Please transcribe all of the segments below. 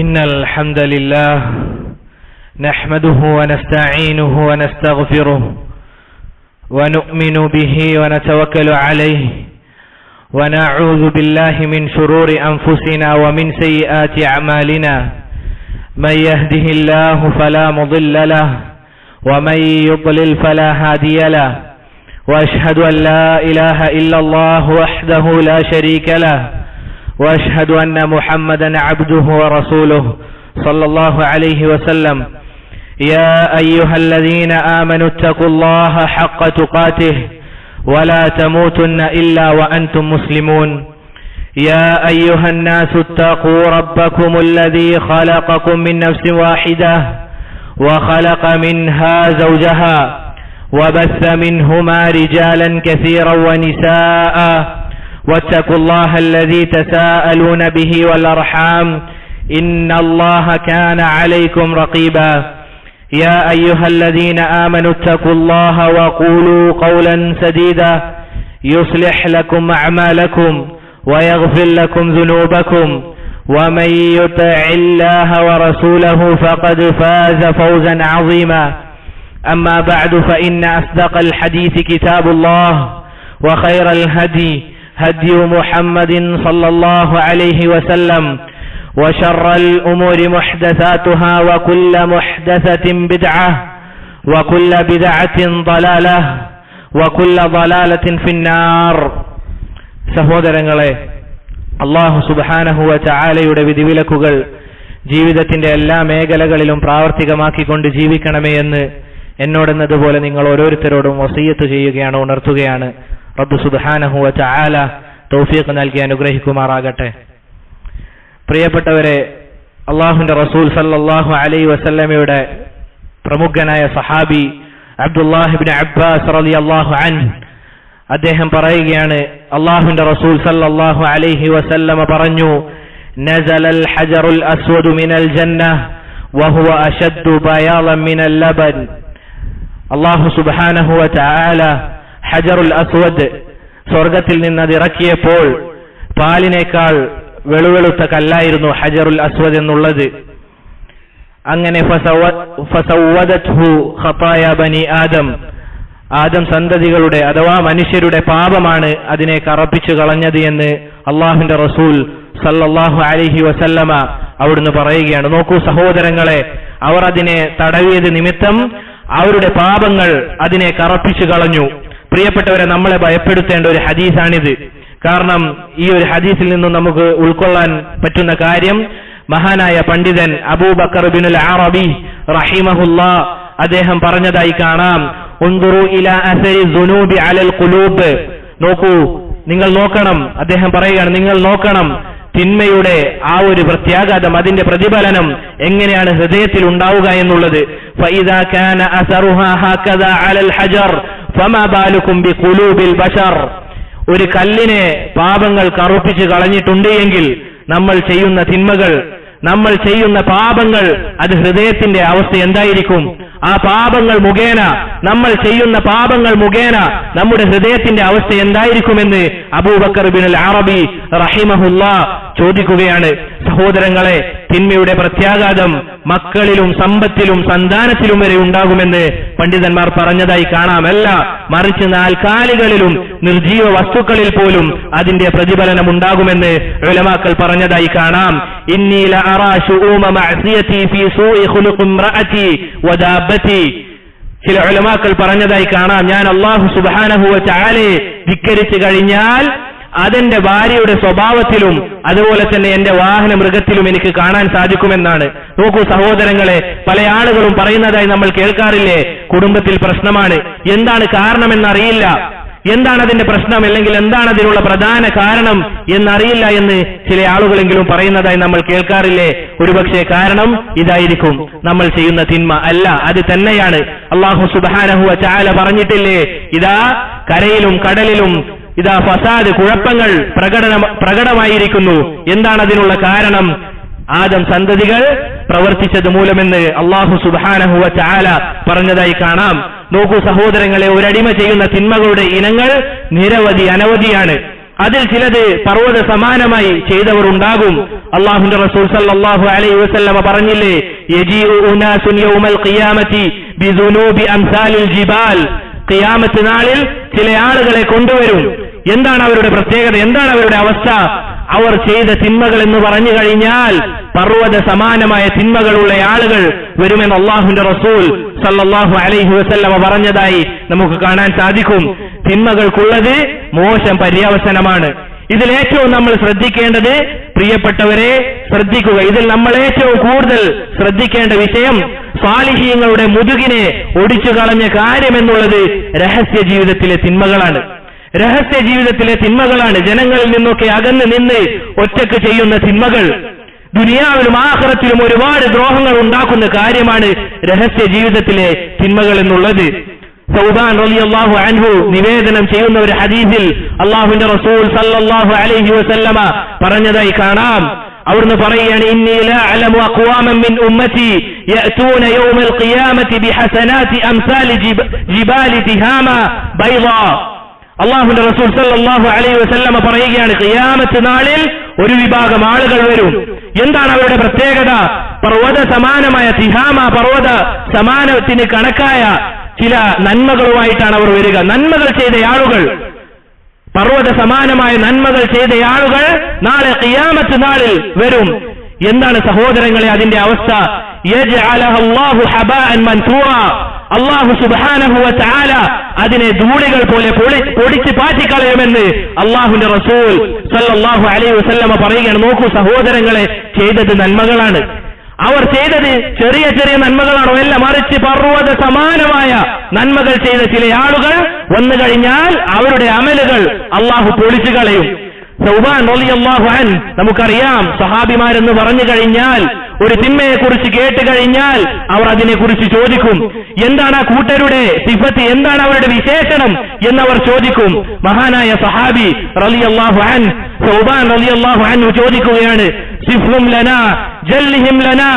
إن الحمد لله نحمده ونستعينه ونستغفره ونؤمن به ونتوكل عليه ونعوذ بالله من شرور أنفسنا ومن سيئات أعمالنا من يهده الله فلا مضل له ومن يضلل فلا هادي له وأشهد أن لا إله إلا الله وحده لا شريك له وأشهد أن محمدا عبده ورسوله صلى الله عليه وسلم يا أيها الذين آمنوا اتقوا الله حق تقاته ولا تموتن إلا وأنتم مسلمون يا أيها الناس اتقوا ربكم الذي خلقكم من نفس واحدة وخلق منها زوجها وبث منهما رجالا كثيرا ونساء واتقوا الله الذي تساءلون به والأرحام إن الله كان عليكم رقيبا يا أيها الذين آمنوا اتقوا الله وقولوا قولا سديدا يصلح لكم أعمالكم ويغفر لكم ذنوبكم ومن يطع الله ورسوله فقد فاز فوزا عظيما أما بعد فإن أصدق الحديث كتاب الله وخير الهدي هدي محمد صلى الله عليه وسلم وشر الأمور محدثاتها وكل محدثة بدعة وكل بدعة ضلالة وكل ضلالة في النار. സഹോദരങ്ങളെ, അല്ലാഹു സുബ്ഹാനഹു വ തആലയുടെ വിധിവിലക്കുകൾ ജീവിതത്തിന്റെ എല്ലാ മേഖലകളിലും പ്രാവർത്തികമാക്കിക്കൊണ്ട് ജീവിക്കണമേ എന്ന് എന്നോടെന്നതുപോലെ നിങ്ങൾ ഓരോരുത്തരോടും വസിയ്യത്ത് ചെയ്യുകയാണ്, ഉണർത്തുകയാണ്. റബ്ബ് സുബ്ഹാനഹു വ തആല തൗഫീഖ് നൽകി അനുഗ്രഹിക്കുമാറാകട്ടെ. പ്രിയപ്പെട്ടവരെ, അല്ലാഹുവിന്റെ റസൂൽ സല്ലല്ലാഹു അലൈഹി വസല്ലമയുടെ പ്രമുഖനായ സഹാബി അബ്ദുല്ലാഹ് ഇബ്നു അബ്ബാസ് റളിയല്ലാഹു അൻഹു അദ്ദേഹം പറയുകയാണ്, അല്ലാഹുവിന്റെ റസൂൽ സല്ലല്ലാഹു അലൈഹി വസല്ലമ പറഞ്ഞു, നസലൽ ഹജറുൽ അസ്വദു മിനൽ ജന്നഹ് വഹുവ അശദ്ദു ബയാളൻ മിനൽ ലബൻ. അല്ലാഹു സുബ്ഹാനഹു വ തആല ഹജറുൽ അസ്വദ് സ്വർഗത്തിൽ നിന്ന് അത് ഇറക്കിയപ്പോൾ പാലിനേക്കാൾ വെളുവെളുത്ത കല്ലായിരുന്നു ഹജറുൽ അസ്വദ് എന്നുള്ളത്. അങ്ങനെ ഫസവ്വദത്ഹു ഖതായ ബനി ആദം, ആദം സന്തതികളുടെ അഥവാ മനുഷ്യരുടെ പാപമാണ് അതിനെ കറപ്പിച്ചു കളഞ്ഞത് എന്ന് അള്ളാഹുവിന്റെ റസൂൽ സല്ലല്ലാഹു അലൈഹി വസല്ലമ അവിടുന്ന് പറയുകയാണ്. നോക്കൂ സഹോദരങ്ങളെ, അവർ അതിനെ തടവിയത് നിമിത്തം അവരുടെ പാപങ്ങൾ അതിനെ കറപ്പിച്ചു കളഞ്ഞു. പ്രിയപ്പെട്ടവരെ, നമ്മളെ ഭയപ്പെടുത്തേണ്ട ഒരു ഹദീസാണിത്. കാരണം ഈ ഒരു ഹദീസിൽ നിന്നും നമുക്ക് ഉൾക്കൊള്ളാൻ പറ്റുന്ന കാര്യം, മഹാനായ പണ്ഡിതൻ അബൂബക്കർ ഇബ്നുൽ അറബി റഹിമഹുല്ലാഹ് അദ്ദേഹം പറഞ്ഞതായി കാണാം, ഉൻദുറു ഇലാ അസരി ദുനൂബി അലൽ ഖുലൂബ്. നോക്കൂ, നിങ്ങൾ നോക്കണം, അദ്ദേഹം പറയുകയാണ്, നിങ്ങൾ നോക്കണം തിന്മയുടെ ആ ഒരു പ്രത്യാഘാതം, അതിന്റെ പ്രതിഫലനം എങ്ങനെയാണ് ഹൃദയത്തിൽ ഉണ്ടാവുക എന്നുള്ളത്. ഫഇദാ കാന അസറുഹാ ഹകദാ അലൽ ഹജർ ഫമാ ബാലുകും ബിഖുലൂബിൽ ബശർ. ഒരു കല്ലിനെ പാപങ്ങൾ കറുപ്പിച്ച് കളഞ്ഞിട്ടുണ്ട് എങ്കിൽ നമ്മൾ ചെയ്യുന്ന തിന്മകൾ, നമ്മൾ ചെയ്യുന്ന പാപങ്ങൾ, അത് ഹൃദയത്തിന്റെ അവസ്ഥ എന്തായിരിക്കും? ആ പാപങ്ങൾ മുഖേന, നമ്മൾ ചെയ്യുന്ന പാപങ്ങൾ മുഖേന നമ്മുടെ ഹൃദയത്തിന്റെ അവസ്ഥ എന്തായിരിക്കുമെന്ന് അബൂബക്കർ ഇബ്നുൽ അറബി റഹിമഹുല്ലാഹ് ചോദിക്കുകയാണ്. സഹോദരങ്ങളെ, തിന്മയുടെ പ്രത്യാഘാതം മക്കളിലും സമ്പത്തിലും സന്താനത്തിലും വരെ ഉണ്ടാകുമെന്ന് പണ്ഡിതന്മാർ പറഞ്ഞതായി കാണാം. അല്ല, മറിച്ച് നാൽക്കാലികളിലും നിർജീവ വസ്തുക്കളിൽ പോലും അതിന്റെ പ്രതിഫലനം ഉണ്ടാകുമെന്ന് ഉലമാക്കൾ പറഞ്ഞതായി കാണാം. ഇന്നി ലഅറാ ശുഊമ മഅസിയതി ഫീ സൂഇ ഖുലുഖി ഇംറഅതി വദാബതി. ചില ഉലമാക്കൾ പറഞ്ഞതായി കാണാം, ഞാൻ അല്ലാഹു സുബ്ഹാനഹു വ തആലയെ ധിക്കരിച്ചു കഴിഞ്ഞാൽ അതെന്റെ ഭാര്യയുടെ സ്വഭാവത്തിലും അതുപോലെ തന്നെ എന്റെ വാഹന മൃഗത്തിലും എനിക്ക് കാണാൻ സാധിക്കുമെന്നാണ്. നോക്കൂ സഹോദരങ്ങളെ, പല ആളുകളും പറയുന്നതായി നമ്മൾ കേൾക്കാറില്ലേ, കുടുംബത്തിൽ പ്രശ്നമാണ്, എന്താണ് കാരണമെന്നറിയില്ല, എന്താണ് അതിന്റെ പ്രശ്നം, അല്ലെങ്കിൽ എന്താണ് അതിനുള്ള പ്രധാന കാരണം എന്നറിയില്ല എന്ന് ചില ആളുകളെങ്കിലും പറയുന്നതായി നമ്മൾ കേൾക്കാറില്ലേ? ഒരുപക്ഷെ കാരണം ഇതായിരിക്കും, നമ്മൾ ചെയ്യുന്ന തിന്മ. അല്ല, അത് തന്നെയാണ്. അല്ലാഹു സുബ്ഹാനഹു വ തആല പറഞ്ഞിട്ടില്ലേ, ഇതാ കരയിലും കടലിലും ഇതാ ഫസാദ്, കുഴപ്പങ്ങൾ പ്രകടമായിരിക്കുന്നു. എന്താണ് അതിനുള്ള കാരണം? ആദം സന്തതികൾ പ്രവർത്തിച്ചത് മൂലമെന്ന് അല്ലാഹു സുബ്ഹാനഹു വ തആല പറഞ്ഞതായി കാണാം. നോക്കൂ സഹോദരങ്ങളെ, ഒരടിമ ചെയ്യുന്ന തിന്മകളുടെ ഇനങ്ങൾ നിരവധി അനവധിയാണ്. അതിൽ ചിലത് പർവ്വത സമാനമായി ചെയ്തവർ ഉണ്ടാകും. അല്ലാഹുവിന്റെ റസൂൽ സല്ലല്ലാഹു അലൈഹി വസല്ലമ പറഞ്ഞില്ലേ, യജീഉ ഉനാസുൻ യൗമൽ ഖിയാമത്തി ബിദുനൂബി അംസാലിൽ ജിബാൽ, ഖിയാമത്ത് നാളിൽ ചില ആളുകളെ കൊണ്ടുവരും. എന്താണ് അവരുടെ പ്രത്യേകത, എന്താണ് അവരുടെ അവസ്ഥ? അവർ ചെയ്ത തിന്മകൾ എന്ന് പറഞ്ഞു കഴിഞ്ഞാൽ പർവ്വത സമാനമായ തിന്മകളുള്ള ആളുകൾ വരുമെന്ന് അല്ലാഹുവിന്റെ റസൂൽ സല്ലല്ലാഹു അലൈഹി വസല്ലമ പറഞ്ഞതായി നമുക്ക് കാണാൻ സാധിക്കും. തിന്മകൾക്കുള്ളത് മോശം പര്യവസാനമാണ്. ഇതിൽ ഏറ്റവും നമ്മൾ ശ്രദ്ധിക്കേണ്ടത്, പ്രിയപ്പെട്ടവരെ ശ്രദ്ധിക്കുക, ഇതിൽ നമ്മൾ ഏറ്റവും കൂടുതൽ ശ്രദ്ധിക്കേണ്ട വിഷയം സ്വാലിഹീങ്ങളുടെ മുതുകിനെ ഒടിച്ചു കളഞ്ഞ കാര്യമെന്നുള്ളത് രഹസ്യ ജീവിതത്തിലെ തിന്മകളാണ്. രഹസ്യ ജീവിതത്തിലെ തിന്മകളാണ്. ജനങ്ങളിൽ നിന്നൊക്കെ അകന്ന് നിന്ന് ഒറ്റക്ക് ചെയ്യുന്ന തിന്മകൾ ദുനിയാവിലും ആഖിറത്തിലും ഒരുപാട് ദ്രോഹങ്ങൾ ഉണ്ടാക്കുന്ന കാര്യമാണ് രഹസ്യ ജീവിതത്തിലെ തിന്മകൾ എന്നുള്ളത്. സൗബാൻ റളിയല്ലാഹു അൻഹു നിവേദനം ചെയ്യുന്ന ഒരു ഹദീസിൽ അല്ലാഹുവിന്റെ റസൂൽ സല്ലല്ലാഹു അലൈഹി വസല്ലമ പറഞ്ഞതായി കാണാം. അവിടുന്ന് പറയുകയാണ്, ഇന്നി ലാ അലമു അഖ്വാമൻ മിൻ ഉമ്മത്തി യഅതൂന യൗമൽ ഖിയാമത്തി ബിഹസനാതി അംസാലി ജിബാലി തിഹാമ ബൈളാ. അല്ലാഹുവിന്റെ റസൂൽ സല്ലല്ലാഹു അലൈഹി വസല്ലമ പറയുകയാണ്, ഖിയാമത്ത് നാളിൽ ഒരു വിഭാഗം ആളുകൾ വരും. എന്താണ് അവരുടെ പ്രത്യേകത? പർവ്വത സമാനമായ തിഹാമ, പർവ്വത സമാനത്തിന് കണക്കായ ചില നന്മകളുമായിട്ടാണ് അവർ വരിക. നന്മകൾ ചെയ്ത ആളുകൾ, പർവ്വത സമാനമായ നന്മകൾ ചെയ്ത ആളുകൾ നാളെ ഖിയാമത്ത് നാളിൽ വരും. എന്താണ് സഹോദരങ്ങളെ അതിന്റെ അവസ്ഥ? യജ്അലഹുല്ലാഹു ഹബാഅൻ മൻസൂറാ, അല്ലാഹു സുബ്ഹാനഹു വ തആല അതിനെ ധൂളികൾ പോലെ പൊടിച്ച് പാറ്റിക്കളയുമെന്ന് അല്ലാഹുവിന്റെ റസൂൽ സല്ലല്ലാഹു അലൈഹി വസല്ലമ പറയുകയാണ്. നോക്കൂ സഹോദരങ്ങളെ, ചെയ്തത് നന്മകളാണ്. അവർ ചെയ്തത് ചെറിയ ചെറിയ നന്മകളാണോ? അല്ല, മറിച്ച് പർവ്വത സമാനമായ നന്മകൾ ചെയ്ത ചില ആളുകൾ വന്നു കഴിഞ്ഞാൽ അവരുടെ അമലുകൾ അല്ലാഹു പൊളിച്ചു കളയും. സൗബാൻ റളിയല്ലാഹു അൻഹു, നമുക്കറിയാം സഹാബിമാരെന്ന് പറഞ്ഞു കഴിഞ്ഞാൽ, ഒരു തിന്മയെക്കുറിച്ച് കേട്ട് കഴിഞ്ഞാൽ അവർ അതിനെക്കുറിച്ച് ചോദിക്കും. എന്താണ് ആ കൂട്ടരുടെ സിഫത്ത്, എന്താണ് അവരുടെ വിശേഷണം എന്നവർ ചോദിക്കും. മഹാനായ സഹാബി റളിയല്ലാഹു അൻഹു സൗബാൻ റളിയല്ലാഹു അൻഹു ചോദിക്കുകയാണ്, സിഫ്ഹും ലനാ ജല്ലിഹിം ലനാ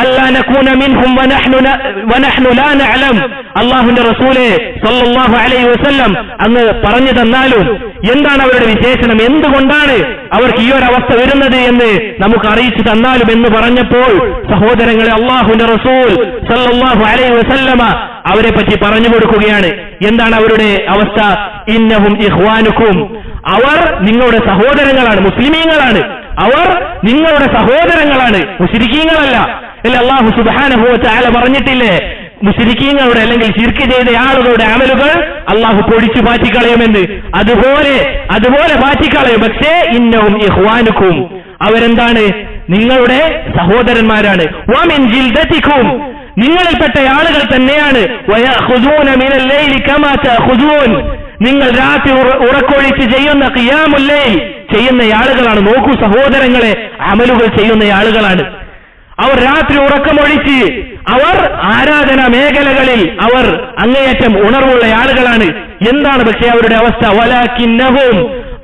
അല്ലാ നകൂന മിൻഹും വനഹ്നു ലാ നഅലം. അല്ലാഹുവിന്റെ റസൂലേ സല്ലല്ലാഹു അലൈഹി വസല്ലം അങ്ങ് പറഞ്ഞു തന്നാലും എന്താണ് അവരുടെ വിശേഷണം, എന്തുകൊണ്ടാണ് അവർക്ക് ഈ ഒരു അവസ്ഥ വരുന്നത് എന്ന് നമുക്ക് അറിയിച്ചു തന്നാലും എന്ന് പറഞ്ഞപ്പോൾ സഹോദരങ്ങളെ, അല്ലാഹുവിന്റെ റസൂൽ സല്ലല്ലാഹു അലൈഹി വസല്ലമ അവരെ പറ്റി പറഞ്ഞു കൊടുക്കുകയാണ്. എന്താണ് അവരുടെ അവസ്ഥ? ഇന്നഹും ഇഖ്വാനുക്കും, അവർ നിങ്ങളുടെ സഹോദരങ്ങളാണ്, മുസ്ലിമീങ്ങളാണ്. അവർ നിങ്ങളുടെ സഹോദരങ്ങളാണ്, മുശ്രിക്കീങ്ങളല്ല. അല്ലാഹു സുബ്ഹാനഹു വ തആല പറഞ്ഞിട്ടില്ലേ, മുശ്രിക്കീങ്ങളുടെ അല്ലെങ്കിൽ ശിർക്ക് ചെയ്ത ആളുകളുടെ അമലുകൾ അല്ലാഹു പൊടിച്ചു പാറ്റിക്കളയുമെന്ന്. അതുപോലെ പാറ്റിക്കളയും. പക്ഷേ ഇന്നഹും ഇഖ്വാനുക്കും, അവരെന്താണ്? നിങ്ങളുടെ സഹോദരന്മാരാണ്. വമിൻ ജിൽദതികും, നിങ്ങളിൽപ്പെട്ട ആളുകൾ തന്നെയാണ്. വയഖുദൂന മിനൽ ലൈലി കമാ തഖുദൂൻ, നിങ്ങൾ രാത്രി ഉറക്കൊഴിച്ച് ചെയ്യുന്ന ഖിയാമുൽ ലൈൽ ചെയ്യുന്ന ആളുകളാണ്. നോക്കൂ സഹോദരങ്ങളെ, അമലുകൾ ചെയ്യുന്ന ആളുകളാണ് അവർ. രാത്രി ഉറക്കമൊഴിച്ച് അവർ ആരാധന മേഖലകളിൽ അവർ അങ്ങേയറ്റം ഉണർവുള്ള ആളുകളാണ്. എന്താണ് പക്ഷേ അവരുടെ അവസ്ഥ? വലാകിന്നഹും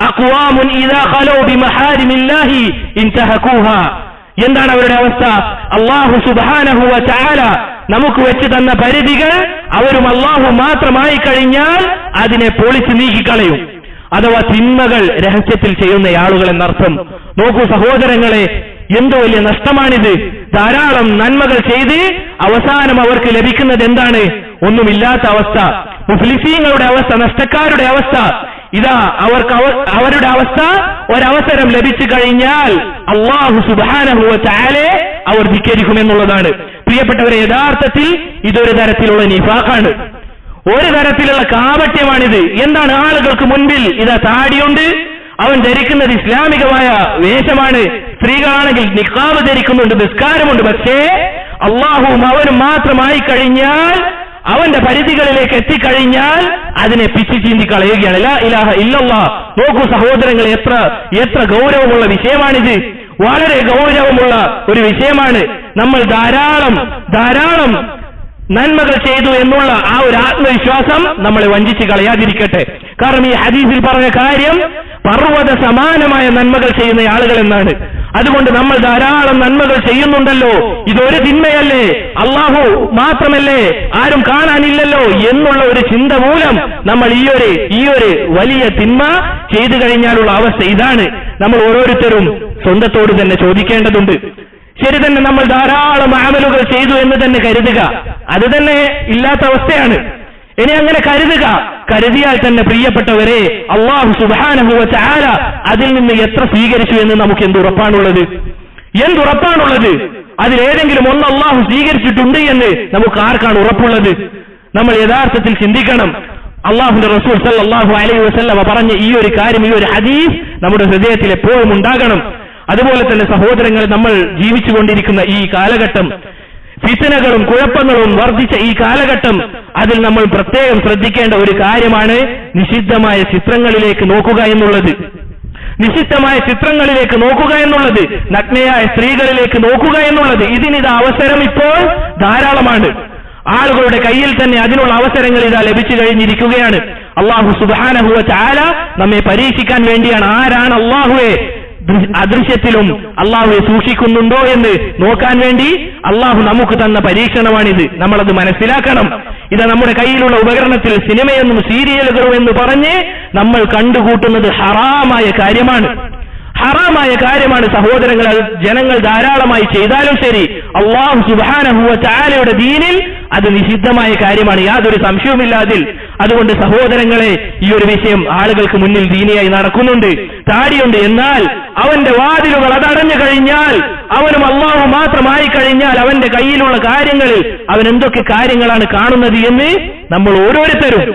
അഖ്വാമുൻ ഇദാ ഖലൂ ബിമഹാരിമില്ലാഹി ഇൻതഹഖൂഹാ. എന്താണ് അവരുടെ അവസ്ഥ? അല്ലാഹു സുബ്ഹാനഹു വ തആല നമുക്ക് വെച്ച് തന്ന പരിധികൾ അവരും അല്ലാഹു മാത്രമായി കഴിഞ്ഞാൽ അതിനെ പൊളിച്ചു നീക്കിക്കളയും. അഥവാ തിന്മകൾ രഹസ്യത്തിൽ ചെയ്യുന്ന ആളുകൾ എന്നർത്ഥം. നോക്കൂ സഹോദരങ്ങളെ, എന്ത് വലിയ നഷ്ടമാണിത്. ധാരാളം നന്മകൾ ചെയ്ത് അവസാനം അവർക്ക് ലഭിക്കുന്നത് എന്താണ്? ഒന്നുമില്ലാത്ത അവസ്ഥ. മുഫ്ലിസീങ്ങളുടെ അവസ്ഥ, നഷ്ടക്കാരുടെ അവസ്ഥ. ഇതാ അവരുടെ അവസ്ഥ, ഒരവസരം ലഭിച്ചു കഴിഞ്ഞാൽ അല്ലാഹു സുബ്ഹാനഹു വ തആലയെ അവർ ധിക്കരിക്കുമെന്നുള്ളതാണ്. പ്രിയപ്പെട്ടവരെ, യഥാർത്ഥത്തിൽ ഇതൊരു തരത്തിലുള്ള നിഫാഖാണ്, ഒരു തരത്തിലുള്ള കാപട്യമാണിത്. എന്താണ്? ആളുകൾക്ക് മുൻപിൽ ഇതാ താടിയുണ്ട്, അവൻ ധരിക്കുന്നത് ഇസ്ലാമികമായ വേഷമാണ്, സ്ത്രീകളാണെങ്കിൽ നിഖാബ് ധരിക്കുന്നുണ്ട്, നിസ്കാരമുണ്ട്. പക്ഷേ അല്ലാഹുവും അവനും മാത്രമായി കഴിഞ്ഞാൽ, അവന്റെ പരിധികളിലേക്ക് എത്തിക്കഴിഞ്ഞാൽ അതിനെ പിച്ചു ചീന്തി കളയുകയാണ്. ലാ ഇലാഹ ഇല്ലല്ലാഹ്. നോക്കൂ സഹോദരങ്ങൾ, എത്ര ഗൗരവമുള്ള വിഷയമാണിത്. വളരെ ഗൗരവമുള്ള ഒരു വിഷയമാണ്. നമ്മൾ ധാരാളം നന്മകൾ ചെയ്തു എന്നുള്ള ആ ഒരു ആത്മവിശ്വാസം നമ്മളെ വഞ്ചിച്ച് കളയാതിരിക്കട്ടെ. കാരണം ഈ ഹദീസിൽ പറഞ്ഞ കാര്യം പർവ്വത സമാനമായ നന്മകൾ ചെയ്യുന്ന ആളുകൾ എന്നാണ്. അതുകൊണ്ട് നമ്മൾ ധാരാളം നന്മകൾ ചെയ്യുന്നുണ്ടല്ലോ, ഇതൊരു തിന്മയല്ലേ, അള്ളാഹു മാത്രമല്ലേ, ആരും കാണാനില്ലല്ലോ എന്നുള്ള ഒരു ചിന്ത മൂലം നമ്മൾ ഈ ഒരു വലിയ തിന്മ ചെയ്തു കഴിഞ്ഞാലുള്ള അവസ്ഥ ഇതാണ്. നമ്മൾ ഓരോരുത്തരും സ്വന്തത്തോട് തന്നെ ചോദിക്കേണ്ടതുണ്ട്. ശരി തന്നെ, നമ്മൾ ധാരാളം അമലുകൾ ചെയ്തു എന്ന് തന്നെ കരുതുക, അത് തന്നെ ഇല്ലാത്ത അവസ്ഥയാണ്. ഇനി അങ്ങനെ കരുതിയാൽ തന്നെ പ്രിയപ്പെട്ടവരെ, അല്ലാഹു സുബ്ഹാനഹു വ തആല അതിൽ നിന്ന് എത്ര സ്വീകരിച്ചു എന്ന് നമുക്ക് എന്തുറപ്പാണുള്ളത്? അതിലേതെങ്കിലും ഒന്ന് അല്ലാഹു സ്വീകരിച്ചിട്ടുണ്ട് എന്ന് നമുക്ക് ആർക്കാണ് ഉറപ്പുള്ളത്? നമ്മൾ യഥാർത്ഥത്തിൽ ചിന്തിക്കണം. അല്ലാഹുവിന്റെ റസൂൽ സല്ലല്ലാഹു അലൈഹി വസല്ലം പറഞ്ഞ ഈ ഒരു കാര്യം, ഈ ഒരു ഹദീസ് നമ്മുടെ ഹൃദയത്തിൽ എപ്പോഴും ഉണ്ടാകണം. അതുപോലെ തന്നെ സഹോദരങ്ങൾ, നമ്മൾ ജീവിച്ചുകൊണ്ടിരിക്കുന്ന ഈ കാലഘട്ടം, ഫിത്നകളും കുഴപ്പങ്ങളും വർദ്ധിച്ച ഈ കാലഘട്ടം, അതിൽ നമ്മൾ പ്രത്യേകം ശ്രദ്ധിക്കേണ്ട ഒരു കാര്യമാണ് നിഷിദ്ധമായ ചിത്രങ്ങളിലേക്ക് നോക്കുക എന്നുള്ളത്. നഗ്നയായ സ്ത്രീകളിലേക്ക് നോക്കുക എന്നുള്ളത്. ഇതിനിത് അവസരം ഇപ്പോൾ ധാരാളമാണ്. ആളുകളുടെ കയ്യിൽ തന്നെ അതിനുള്ള അവസരങ്ങൾ ഇതാ ലഭിച്ചു കഴിഞ്ഞിരിക്കുകയാണ്. അല്ലാഹു സുബ്ഹാനഹു വ തആല നമ്മെ പരീക്ഷിക്കാൻ വേണ്ടിയാണ്. ആരാണ് അല്ലാഹുവെ അദൃശ്യത്തിലും അള്ളാഹുവെ സൂക്ഷിക്കുന്നുണ്ടോ എന്ന് നോക്കാൻ വേണ്ടി അള്ളാഹു നമുക്ക് തന്ന പരീക്ഷണമാണിത്. നമ്മളത് മനസ്സിലാക്കണം. ഇത് നമ്മുടെ കയ്യിലുള്ള ഉപകരണത്തിൽ സിനിമയെന്നും സീരിയലുകളും എന്ന് പറഞ്ഞ് നമ്മൾ കണ്ടുകൂട്ടുന്നത് ഹറാമായ കാര്യമാണ്. സഹോദരങ്ങൾ, ജനങ്ങൾ ധാരാളമായി ചെയ്താലും ശരി, അല്ലാഹു സുബ്ഹാനഹു വ തആലയുടെ ദീനിൽ അത് നിഷിദ്ധമായ കാര്യമാണ്, യാതൊരു സംശയവുമില്ല അതിൽ. അതുകൊണ്ട് സഹോദരങ്ങളെ, ഈ ഒരു വിഷയം ആളുകൾക്ക് മുന്നിൽ ദീനിയായി നടക്കുന്നുണ്ട്. താടിയുണ്ട്, എന്നാൽ അവന്റെ വാതിലുകൾ അതടഞ്ഞു കഴിഞ്ഞാൽ, അവനും അല്ലാഹു മാത്രമായി കഴിഞ്ഞാൽ, അവന്റെ കയ്യിലുള്ള കാര്യങ്ങളിൽ അവൻ എന്തൊക്കെ കാര്യങ്ങളാണ് കാണുന്നത് എന്ന് നമ്മൾ ഓരോരുത്തരും,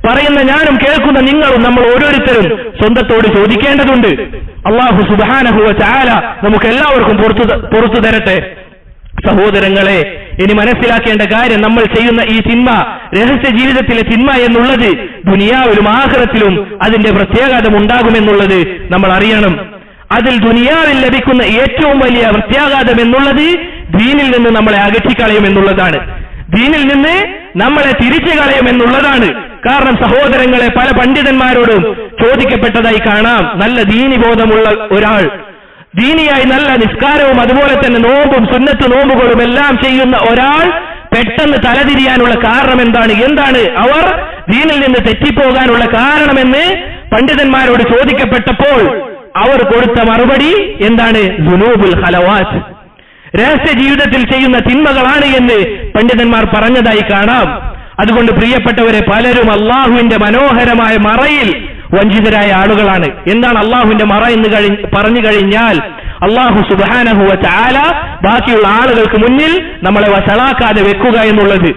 പറയുന്ന ഞാനും കേൾക്കുന്ന നിങ്ങളും, നമ്മൾ ഓരോരുത്തരും സ്വന്തത്തോട് ചോദിക്കേണ്ടതുണ്ട്. അല്ലാഹു സുബ്ഹാനഹു വ തആല നമുക്ക് എല്ലാവർക്കും പുറത്തു തരട്ടെ. സഹോദരങ്ങളെ, ഇനി മനസ്സിലാക്കേണ്ട കാര്യം, നമ്മൾ ചെയ്യുന്ന ഈ തിന്മ, രഹസ്യ ജീവിതത്തിലെ തിന്മ എന്നുള്ളത് ദുനിയാവിലും ആഖിറത്തിലും അതിന്റെ പ്രത്യാഘാതം ഉണ്ടാകുമെന്നുള്ളത് നമ്മൾ അറിയണം. അതിൽ ദുനിയാവിൽ ലഭിക്കുന്ന ഏറ്റവും വലിയ പ്രത്യാഘാതം എന്നുള്ളത് ദീനിൽ നിന്ന് നമ്മളെ അകറ്റിക്കളയുമെന്നുള്ളതാണ്. ദീനിൽ നിന്ന് നമ്മളെ തിരിച്ചു കളയുമെന്നുള്ളതാണ്. കാരണം സഹോദരങ്ങളെ, പല പണ്ഡിതന്മാരോടും ചോദിക്കപ്പെട്ടതായി കാണാം. നല്ല ദീനിബോധമുള്ള ഒരാൾ, ദീനിയായി നല്ല നിസ്കാരവും അതുപോലെ തന്നെ നോമ്പും സുന്നത്ത് നോമ്പുകളും എല്ലാം ചെയ്യുന്ന ഒരാൾ പെട്ടെന്ന് തലതിരിയാനുള്ള കാരണം എന്താണ് അവർ ദീനിൽ നിന്ന് തെറ്റിപ്പോകാനുള്ള കാരണമെന്ന് പണ്ഡിതന്മാരോട് ചോദിക്കപ്പെട്ടപ്പോൾ അവർ കൊടുത്ത മറുപടി എന്താണ്? ദുനൂബുൽ ഖലവാത്ത്, രഹസ്യ ജീവിതത്തിൽ ചെയ്യുന്ന തിന്മകളാണ് എന്ന് പണ്ഡിതന്മാർ പറഞ്ഞതായി കാണാം. അതുകൊണ്ട് പ്രിയപ്പെട്ടവരെ, പലരും അള്ളാഹുവിന്റെ മനോഹരമായ മറയിൽ വഞ്ചിതരായ ആളുകളാണ്. എന്താണ് അള്ളാഹുവിന്റെ മറ എന്ന് പറഞ്ഞു കഴിഞ്ഞാൽ, അള്ളാഹു സുബ്ഹാനഹു വ തആല ബാക്കിയുള്ള ആളുകൾക്ക് മുന്നിൽ നമ്മളെ വഷളാക്കാതെ വെക്കുക എന്നുള്ളത്.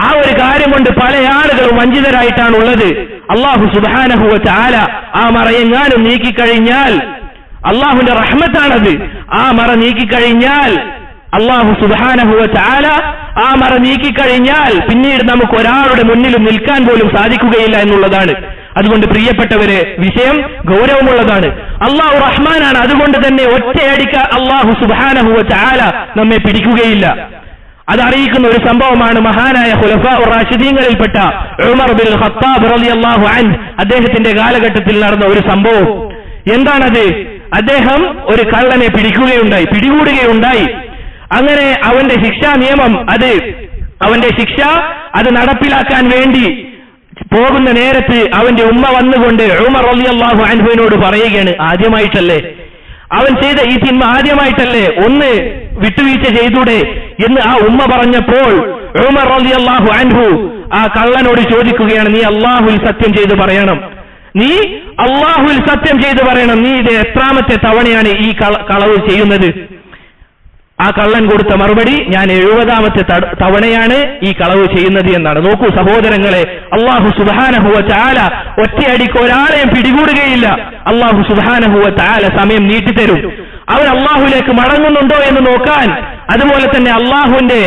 ആ ഒരു കാര്യം കൊണ്ട് പല ആളുകളും വഞ്ചിതരായിട്ടാണുള്ളത്. അള്ളാഹു സുബ്ഹാനഹു വ തആല ആ മറയെങ്ങാനും നീക്കിക്കഴിഞ്ഞാൽ, അള്ളാഹുവിന്റെ റഹ്മത്താണത്, ആ മറ നീക്കിക്കഴിഞ്ഞാൽ, അള്ളാഹു സുബ്ഹാനഹു വ തആല ആ മറ നീക്കിക്കഴിഞ്ഞാൽ പിന്നീട് നമുക്ക് ഒരാളുടെ മുന്നിലും നിൽക്കാൻ പോലും സാധിക്കുകയില്ല എന്നുള്ളതാണ്. അതുകൊണ്ട് പ്രിയപ്പെട്ടവരെ, വിഷയം ഗൗരവമുള്ളതാണ്. അള്ളാഹു റഹ്മാനാണ്. അതുകൊണ്ട് തന്നെ ഒറ്റയടിക്ക് അള്ളാഹു സുബ്ഹാനഹു വ തആല നമ്മെ പിടിക്കുകയില്ല. അതറിയിക്കുന്ന ഒരു സംഭവമാണ് മഹാനായ ഖുലഫാഉർ റാഷിദീങ്ങളിൽപ്പെട്ട ഉമർ ബിൻ ഖത്താബ് റളിയല്ലാഹു അൻഹു അദ്ദേഹത്തിന്റെ കാലഘട്ടത്തിൽ നടന്ന ഒരു സംഭവം. എന്താണത്? അദ്ദേഹം ഒരു കള്ളനെ പിടികൂടുകയുണ്ടായി. അങ്ങനെ അവന്റെ ശിക്ഷാ നിയമം, അവന്റെ ശിക്ഷ അത് നടപ്പിലാക്കാൻ വേണ്ടി പോകുന്ന നേരത്ത് അവന്റെ ഉമ്മ വന്നുകൊണ്ട് ഉമർ റളിയല്ലാഹു അൻഹുവിനോട് പറയുകയാണ്, ആദ്യമായിട്ടല്ലേ അവൻ ചെയ്ത ഈ തിന്മ, ആദ്യമായിട്ടല്ലേ, ഒന്ന് വിട്ടുവീഴ്ച ചെയ്തൂടെ എന്ന് ആ ഉമ്മ പറഞ്ഞപ്പോൾ ഉമർ റളിയല്ലാഹു അൻഹു ആ കള്ളനോട് ചോദിക്കുകയാണ്, നീ അല്ലാഹുവിൽ സത്യം ചെയ്ത് പറയണം, നീ ഇത് എത്രാമത്തെ തവണയാണ് ഈ കളവ് ചെയ്യുന്നത്? ആ കള്ളൻ കൊടുത്ത മറുപടി, ഞാൻ 70ാമത്തെ തവണയാണ് ഈ കളവ് ചെയ്യുന്നത് എന്നാണ്. നോക്കൂ സഹോദരങ്ങളെ, അല്ലാഹു സുബ്ഹാനഹു വ തആല ഒറ്റയടിക്ക് ഒരാളെയും പിടികൂടുകയില്ല. അല്ലാഹു സുബ്ഹാനഹു വ തആല സമയം നീട്ടിത്തരും. അവൻ അല്ലാഹുവിലേക്ക് മടങ്ങുന്നുണ്ടോ എന്ന് നോക്കാൻ, അതുപോലെ തന്നെ അല്ലാഹുവിന്റെ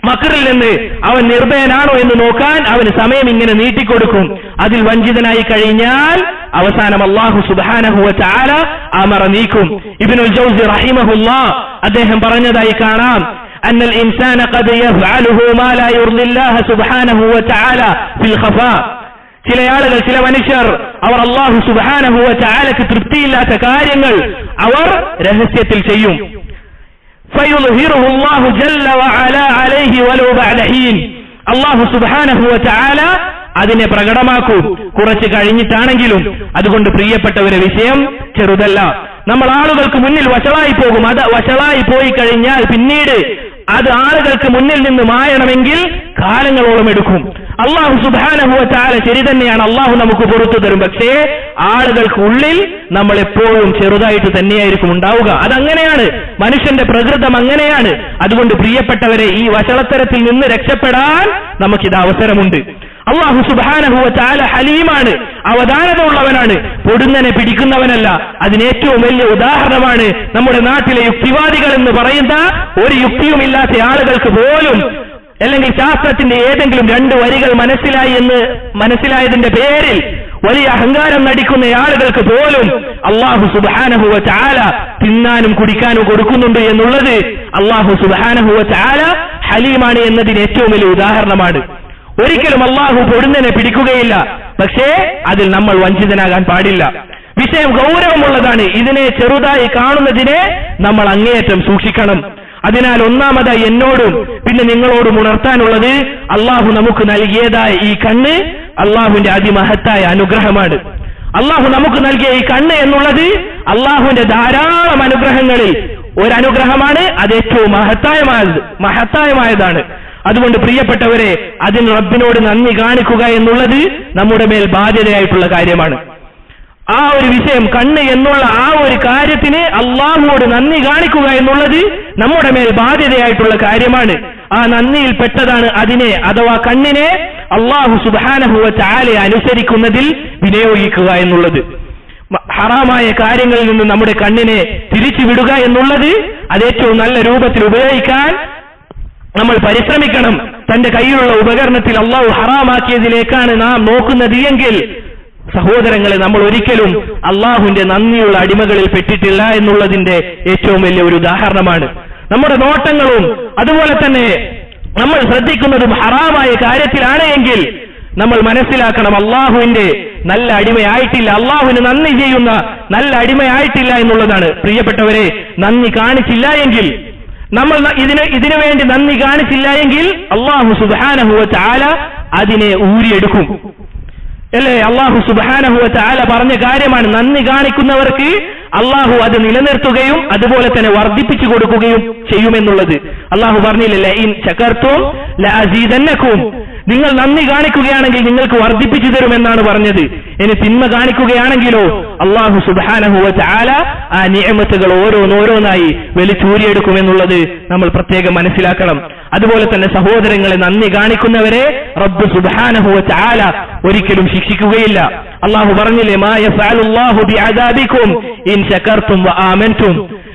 മക്റിൽ നിന്ന് അവൻ നിർഭയനാണോ എന്ന് നോക്കാൻ അവന് സമയം ഇങ്ങനെ നീട്ടിക്കൊടുക്കും. അതിൽ വഞ്ചിതനായി കഴിഞ്ഞാൽ അവസാനം അല്ലാഹു സുബ്ഹാനഹു വ തആല ആ മറ നീക്കും. ഇബ്നുൽ ജൗസി റഹിമഹുല്ലാഹ് അദ്ദേഹം പറഞ്ഞതായി കാണാം, അന്നൽ ഇൻസാന ഖദ് യഫ്അലുഹു മാ ലാ യുർദി അല്ലാഹ സുബ്ഹാനഹു വ തആല ഫിൽ ഖഫാ. ചില ആളുകൾ, ചില മനുഷ്യർ, അവർ അല്ലാഹു സുബ്ഹാനഹു വ തആലക്ക് തൃപ്തിയില്ലാത്ത കാര്യങ്ങൾ അവർ രഹസ്യത്തിൽ ചെയ്യും. ഫയുദ്ഹിറുഹു അല്ലാഹു ജല്ല വഅലാ അലൈഹി വലൗ ബഅദ ഹീൻ. അല്ലാഹു സുബ്ഹാനഹു വ തആല അതിനെ പ്രകടമാക്കും, കുറച്ച് കഴിഞ്ഞിട്ടാണെങ്കിലും. അതുകൊണ്ട് പ്രിയപ്പെട്ടവരെ, വിഷയം ചെറുതല്ല. നമ്മൾ ആളുകൾക്ക് മുന്നിൽ വഷളായി പോകും. അത് വഷളായി പോയി കഴിഞ്ഞാൽ പിന്നീട് അത് ആളുകൾക്ക് മുന്നിൽ നിന്ന് മായണമെങ്കിൽ കാലങ്ങളോളം എടുക്കും. അല്ലാഹു സുബ്ഹാനഹു വ തആല ശരി തന്നെയാണ്, അല്ലാഹു നമുക്ക് പുറത്തു തരും. പക്ഷേ ആളുകൾക്ക് ഉള്ളിൽ നമ്മൾ എപ്പോഴും ചെറുതായിട്ട് തന്നെയായിരിക്കും ഉണ്ടാവുക. അതങ്ങനെയാണ്, മനുഷ്യന്റെ പ്രകൃതം അങ്ങനെയാണ്. അതുകൊണ്ട് പ്രിയപ്പെട്ടവരെ, ഈ വഷളത്തരത്തിൽ നിന്ന് രക്ഷപ്പെടാൻ നമുക്കിത് അവസരമുണ്ട്. അല്ലാഹു സുബ്ഹാനഹു വ തആല ഹലീമാണ്, അവധാനത ഉള്ളവനാണ്, പൊടുന്നനെ പിടിക്കുന്നവനല്ല. അതിനേറ്റവും വലിയ ഉദാഹരണമാണ് നമ്മുടെ നാട്ടിലെ യുക്തിവാദികൾ എന്ന് പറയുന്ന ഒരു യുക്തിയുമില്ലാത്ത ആളുകൾക്ക് പോലും, അല്ലെങ്കിൽ ശാസ്ത്രത്തിന്റെ ഏതെങ്കിലും 2 വരികൾ മനസ്സിലായതിന്റെ പേരിൽ വലിയ അഹങ്കാരം നടിക്കുന്ന ആളുകൾക്ക് പോലും അല്ലാഹു സുബ്ഹാനഹു വ തആല തിന്നാനും കുടിക്കാനും കൊടുക്കുന്നുണ്ട് എന്നുള്ളത് അല്ലാഹു സുബ്ഹാനഹു വ തആല ഹലീമാണ് എന്നതിന് ഏറ്റവും വലിയ ഉദാഹരണമാണ്. ഒരിക്കലും അല്ലാഹു പൊടുന്നനെ പിടിക്കുകയില്ല. പക്ഷേ അതിൽ നമ്മൾ വഞ്ചിതനാകാൻ പാടില്ല. വിഷയം ഗൗരവമുള്ളതാണ്. ഇതിനെ ചെറുതായി കാണുന്നതിനെ നമ്മൾ അങ്ങേയറ്റം സൂക്ഷിക്കണം. അതിനാൽ ഒന്നാമതായി എന്നോടും പിന്നെ നിങ്ങളോടും ഉണർത്താനുള്ളത്, അല്ലാഹു നമുക്ക് നൽകിയതായ ഈ കണ്ണ് അല്ലാഹുവിന്റെ അതിമഹത്തായ അനുഗ്രഹമാണ്. അല്ലാഹു നമുക്ക് നൽകിയ ഈ കണ്ണ് എന്നുള്ളത് അല്ലാഹുവിന്റെ ധാരാളം അനുഗ്രഹങ്ങളിൽ ഒരനുഗ്രഹമാണ്. അത് ഏറ്റവും മഹത്തായമായതാണ്. അതുകൊണ്ട് പ്രിയപ്പെട്ടവരെ, അതിന് റബ്ബിനോട് നന്ദി കാണിക്കുക എന്നുള്ളത് നമ്മുടെ മേൽ ബാധ്യതയായിട്ടുള്ള കാര്യമാണ്. ആ ഒരു വിഷയം, കണ്ണ് എന്നുള്ള ആ ഒരു കാര്യത്തിന് അല്ലാഹുവോട് നന്ദി കാണിക്കുക എന്നുള്ളത് നമ്മുടെ മേൽ ബാധ്യതയായിട്ടുള്ള കാര്യമാണ്. ആ നന്ദിയിൽ പെട്ടതാണ് അതിനെ, അഥവാ കണ്ണിനെ അല്ലാഹു സുബ്ഹാനഹു വ തആലയെ അനുസരിക്കുന്നതിൽ വിനിയോഗിക്കുക എന്നുള്ളത്. ഹറാമായ കാര്യങ്ങളിൽ നിന്ന് നമ്മുടെ കണ്ണിനെ തിരിച്ചുവിടുക എന്നുള്ളത് അത് ഏറ്റവും നല്ല രൂപത്തിൽ ഉപയോഗിക്കാൻ നമ്മൾ പരിശ്രമിക്കണം. തന്റെ കയ്യിലുള്ള ഉപകരണത്തിൽ അല്ലാഹു ഹറാമാക്കിയതിലേക്കാണ് നാം നോക്കുന്നത് എങ്കിൽ സഹോദരങ്ങളെ, നമ്മൾ ഒരിക്കലും അല്ലാഹുവിന്റെ നന്ദിയുള്ള അടിമകളിൽ പെട്ടിട്ടില്ല എന്നുള്ളതിന്റെ ഏറ്റവും വലിയ ഒരു ഉദാഹരണമാണ്. നമ്മുടെ നോട്ടങ്ങളും അതുപോലെ തന്നെ നമ്മൾ ശ്രദ്ധിക്കുന്നതും ഹറാമായ കാര്യത്തിലാണ് എങ്കിൽ നമ്മൾ മനസ്സിലാക്കണം, അല്ലാഹുവിന്റെ നല്ല അടിമയായിട്ടില്ല, അല്ലാഹുവിന് നന്ദി ചെയ്യുന്ന നല്ല അടിമയായിട്ടില്ല എന്നുള്ളതാണ്. പ്രിയപ്പെട്ടവരെ, നന്ദി കാണിച്ചില്ല എങ്കിൽ, നമ്മൾ ഇതിനു വേണ്ടി നന്ദി കാണിച്ചില്ല എങ്കിൽ അല്ലാഹു സുബ്ഹാനഹു വ തആല അതിനെ ഊരിയെടുക്കും. അല്ലേ? അല്ലാഹു സുബ്ഹാനഹു വ തആല പറഞ്ഞ കാര്യമാണ്, നന്ദി കാണിക്കുന്നവർക്ക് അല്ലാഹു അത് നിലനിർത്തുകയും അതുപോലെ തന്നെ വർദ്ധിപ്പിച്ചു കൊടുക്കുകയും ചെയ്യുമെന്നുള്ളത്. അല്ലാഹു പറഞ്ഞില്ലേ, ഇൻ ശകർതും ലഅസീദന്നകും, നിങ്ങൾ നന്ദി കാണിക്കുകയാണെങ്കിൽ നിങ്ങൾക്ക് വർദ്ധിപ്പിച്ചു തരുമെന്നാണ് പറഞ്ഞത്. ഇനി തിന്മ കാണിക്കുകയാണെങ്കിലോ അല്ലാഹു സുബ്ഹാനഹു വ തആല ആ നിഅമത്തുകൾ ഓരോന്നോരോന്നായി വലിച്ചൂരിയെടുക്കുമെന്നുള്ളത് നമ്മൾ പ്രത്യേകം മനസ്സിലാക്കണം. അതുപോലെ തന്നെ സഹോദരങ്ങളെ, നന്ദി കാണിക്കുന്നവരെ റബ്ബ് സുബ്ഹാനഹു വ തആല ഒരിക്കലും ശിക്ഷിക്കുകയില്ല. അല്ലാഹു പറഞ്ഞില്ലേ, മാ യഫഅലുല്ലാഹു ബിഅദാബികും ഇൻ ശകർതും വ ആമൻതും,